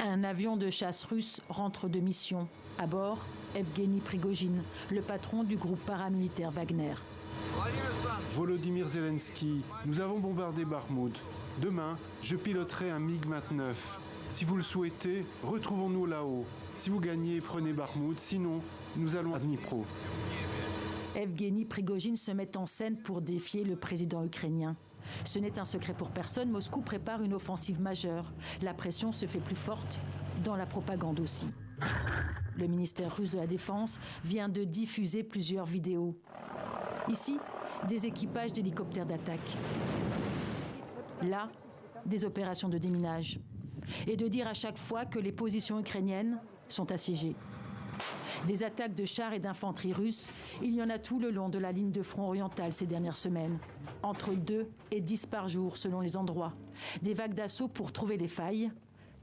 Un avion de chasse russe rentre de mission. À bord, Evgeny Prigojine, le patron du groupe paramilitaire Wagner. Volodymyr Zelensky, nous avons bombardé Bakhmout. Demain, je piloterai un MiG-29. Si vous le souhaitez, retrouvons-nous là-haut. Si vous gagnez, prenez Bakhmout. Sinon, nous allons à Dnipro. Evgeny Prigojine se met en scène pour défier le président ukrainien. Ce n'est un secret pour personne, Moscou prépare une offensive majeure. La pression se fait plus forte, dans la propagande aussi. Le ministère russe de la Défense vient de diffuser plusieurs vidéos. Ici, des équipages d'hélicoptères d'attaque. Là, des opérations de déminage. Et de dire à chaque fois que les positions ukrainiennes sont assiégées. Des attaques de chars et d'infanterie russes, il y en a tout le long de la ligne de front orientale ces dernières semaines. Entre 2 et 10 par jour selon les endroits. Des vagues d'assaut pour trouver les failles.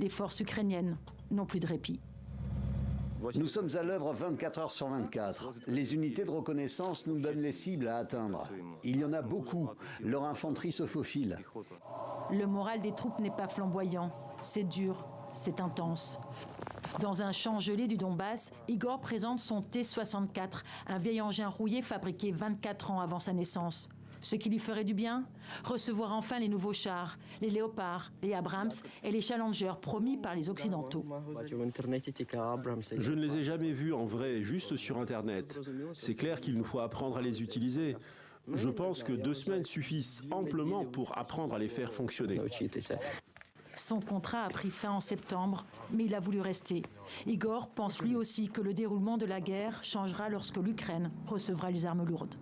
Les forces ukrainiennes n'ont plus de répit. Nous sommes à l'œuvre 24 heures sur 24. Les unités de reconnaissance nous donnent les cibles à atteindre. Il y en a beaucoup. Leur infanterie se faufile. Le moral des troupes n'est pas flamboyant. C'est dur, c'est intense. Dans un champ gelé du Donbass, Igor présente son T-64, un vieil engin rouillé fabriqué 24 ans avant sa naissance. Ce qui lui ferait du bien, recevoir enfin les nouveaux chars, les Léopards, les Abrams et les Challenger promis par les Occidentaux. Je ne les ai jamais vus en vrai, juste sur Internet. C'est clair qu'il nous faut apprendre à les utiliser. Je pense que 2 semaines suffisent amplement pour apprendre à les faire fonctionner. Son contrat a pris fin en septembre, mais il a voulu rester. Igor pense lui aussi que le déroulement de la guerre changera lorsque l'Ukraine recevra les armes lourdes.